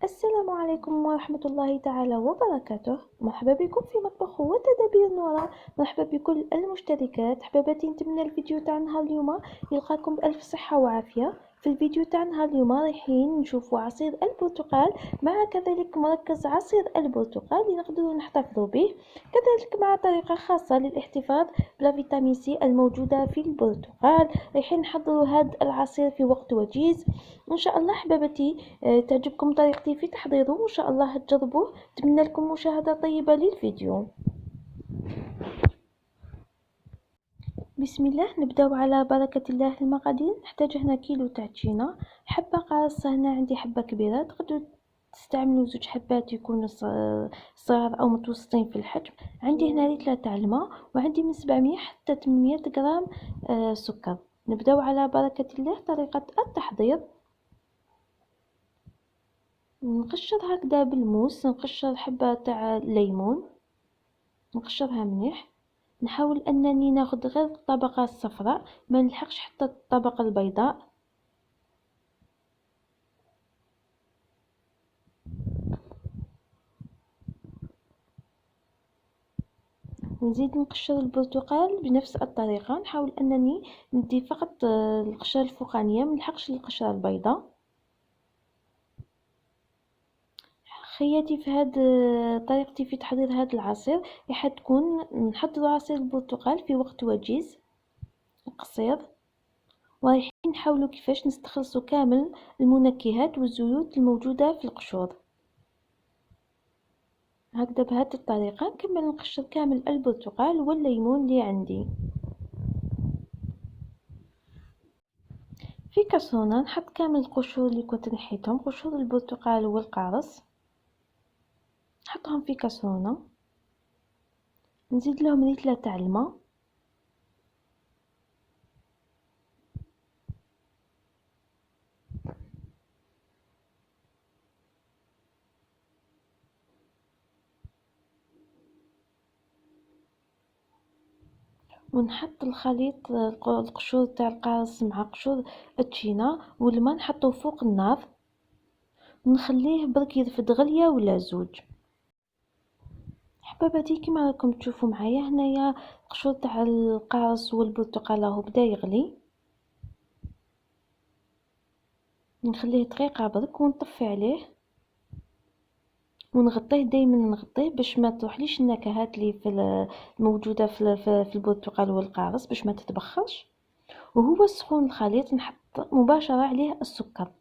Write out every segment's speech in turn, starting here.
السلام عليكم ورحمة الله تعالى وبركاته. مرحبا بكم في مطبخ وتدابير نورة. مرحبا بكل المشتركات. حباباتي، نتمنى الفيديو تاع نهار اليوم يلقاكم بألف صحة وعافية. في الفيديو تاع نهار اليوم رايحين نشوفوا عصير البرتقال مع كذلك مركز عصير البرتقال اللي نقدروا نحتفظوا به، كذلك مع طريقة خاصة للاحتفاظ بالفيتامين سي الموجودة في البرتقال. رايحين نحضروا هذا العصير في وقت وجيز ان شاء الله. حبابتي، تعجبكم طريقتي في تحضيره وإن شاء الله تجربوه. أتمنى لكم مشاهدة طيبة للفيديو. بسم الله، نبداو على بركة الله. المقادير: نحتاج هنا كيلو تاع تشينا، حبة قارصة، هنا عندي حبة كبيرة، تقدروا تستعملوا زوج حبات يكونوا صغار أو متوسطين في الحجم. عندي هنا لتر تاع الماء، وعندي من 700 حتى 800 غرام سكر. نبداو على بركة الله. طريقة التحضير: نقشر هكذا بالموس، نقشر حبة تاع ليمون، نقشرها مليح. نحاول انني ناخذ غير الطبقة الصفراء، ما نلحقش حتى الطبقة البيضاء. نزيد نقشر البرتقال بنفس الطريقة، نحاول انني ندي فقط القشرة الفوقانية، ما نلحقش القشرة البيضاء. خياتي في طريقتي في تحضير هذا العصير راح تكون: نحضر عصير البرتقال في وقت وجيز قصير، ورايحين نحاولوا كيفاش نستخلصوا كامل المنكهات والزيوت الموجودة في القشور. هكذا بهذه الطريقة نكمل نقشر كامل البرتقال والليمون اللي عندي. في كاسرونة نحط كامل القشور اللي كنت نحيتهم، قشور البرتقال والقارص، نحطهم في كاسرونة. نزيد لهم ريتلة تاع الماء، ونحط الخليط القشور تاع القارص مع قشور التشينا والماء، نحطه فوق النار ونخليه برك يرفد غلية ولا زوج. حباباتي، كما راكم تشوفوا معايا هنايا القشور تاع القارص والبرتقال راهو بدا يغلي. نخليه دقيقة برك ونطفي عليه ونغطيه. دايما نغطيه باش ما تروحليش النكهات اللي الموجوده في البرتقال والقارص، باش ما تتبخرش. وهو سخون الخليط نحط مباشره عليه السكر،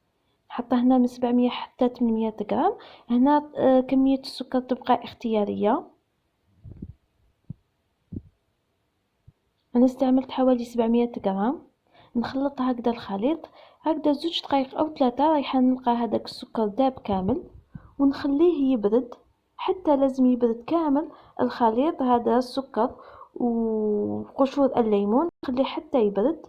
نحط هنا من 700 حتى 800 غرام. هنا كميه السكر تبقى اختياريه، انا استعملت حوالي 700 غرام. نخلط هكذا الخليط هكذا زوج دقائق او 3، رايحه نلقى هذاك السكر داب كامل، ونخليه يبرد. حتى لازم يبرد كامل الخليط، هذا السكر وقشور الليمون، نخليه حتى يبرد.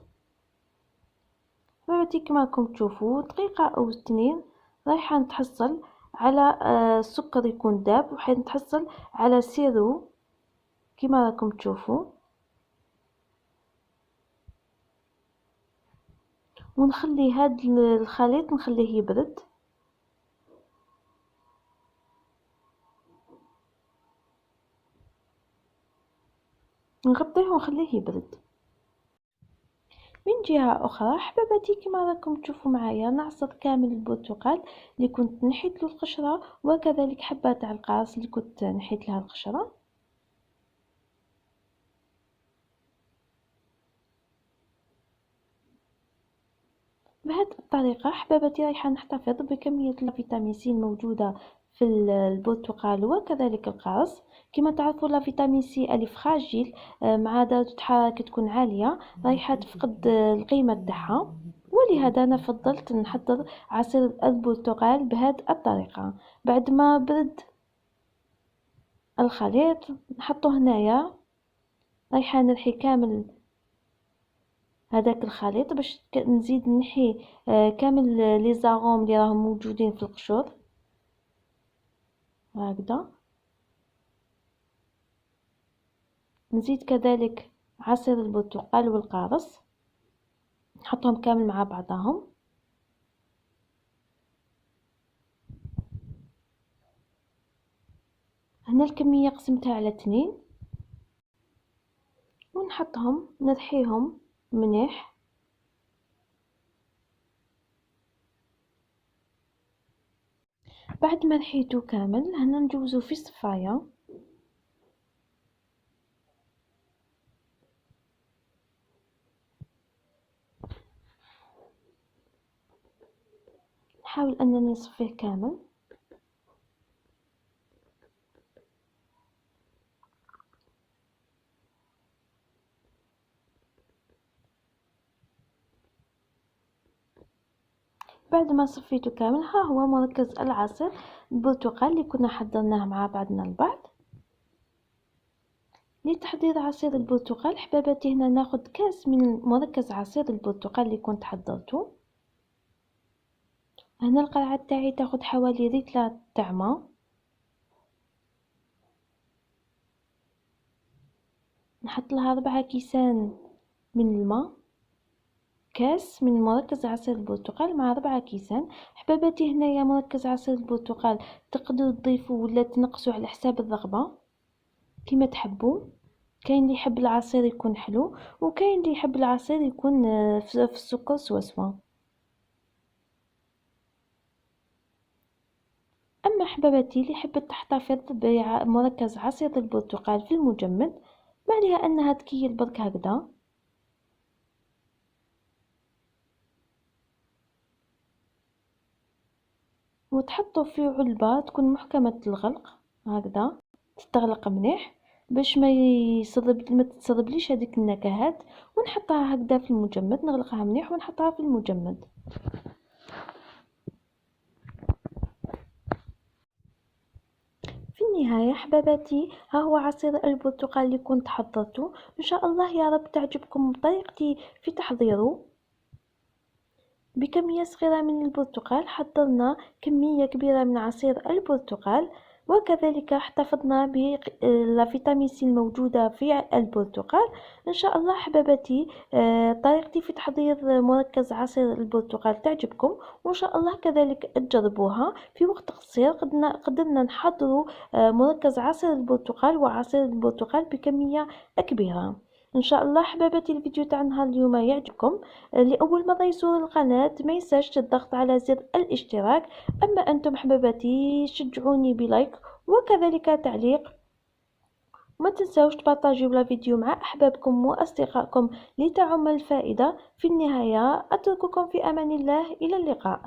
فباتي كما راكم تشوفوا دقيقة او 2 رايحة نتحصل على السكر يكون داب، وحين نتحصل على سيرو كما راكم تشوفوا. ونخلي هذا الخليط نخليه يبرد. نغطيه ونخليه يبرد. من جهة أخرى حباباتي، كما راكم تشوفوا معايا نعصر كامل البرتقال اللي كنت نحيت له القشرة، وكذلك حبة تاع القارص اللي كنت نحيت لها القشرة. بهذه الطريقة حباباتي رايحة نحتفظ بكمية الفيتامين سي الموجودة في البرتقال وكذلك القارص. كما تعرفوا الفيتامين سي ألف فراجيل، مع درجة حرارة تكون عالية رايحة تفقد القيمة تاعها، ولهذا أنا فضلت نحضر عصير البرتقال بهذه الطريقة. بعد ما برد الخليط نحطه هنايا، رايحة نرحي كامل هذاك الخليط باش نزيد نحي كامل لي زاغوم اللي راهم موجودين في القشور هكذا. نزيد كذلك عصير البرتقال والقارص، نحطهم كامل مع بعضهم. هنا الكمية قسمتها على 2 ونحطهم نرحيهم مليح. بعد ما رحيته كامل هنا نجوزو في الصفاية. نحاول انني نصفيه كامل. بعد ما صفيته كامل ها هو مركز العصير البرتقال اللي كنا حضرناه مع بعضنا البعض. لتحضير عصير البرتقال حباباتي هنا ناخد كاس من مركز عصير البرتقال اللي كنت حضرته. هنا القرعة تاعي تاخد حوالي ريتلة تاع ما. نحط لها 4 كيسان من الماء. كاس من مركز عصير البرتقال مع 4 كيسان. حباباتي هنايا مركز عصير البرتقال تقدروا تضيفوا ولا تنقصوا على حساب الرغبة كما تحبوا. كاين اللي يحب العصير يكون حلو وكاين اللي يحب العصير يكون في السكر سوا. اما حباباتي اللي حبت تحتفظ بمركز عصير البرتقال في المجمد ما عليها انها تكيل برك هكذا وتحطه في علبة تكون محكمة الغلق هكذا تستغلق مليح باش ما تتسربليش هذيك النكهات. ونحطها هكذا في المجمد نغلقها مليح ونحطها في المجمد. في النهاية حباباتي ها هو عصير البرتقال اللي كنت حضرته. ان شاء الله يا رب تعجبكم طريقتي في تحضيره. بكمية صغيرة من البرتقال حضرنا كمية كبيرة من عصير البرتقال وكذلك احتفظنا بالفيتامين سي الموجودة في البرتقال. ان شاء الله حبابتي طريقتي في تحضير مركز عصير البرتقال تعجبكم وان شاء الله كذلك تجربوها في وقت قصير. قدرنا نحضر مركز عصير البرتقال وعصير البرتقال بكمية كبيرة. ان شاء الله حباباتي الفيديو تاع نهار اليوم يعجبكم. لأول مرة يزور القناة ما ينساش الضغط على زر الاشتراك. أما أنتم حباباتي شجعوني بلايك وكذلك تعليق. ما تنسوش تبارطاجيو الفيديو مع أحبابكم وأصدقائكم لتعم الفائدة. في النهاية أترككم في أمان الله. إلى اللقاء.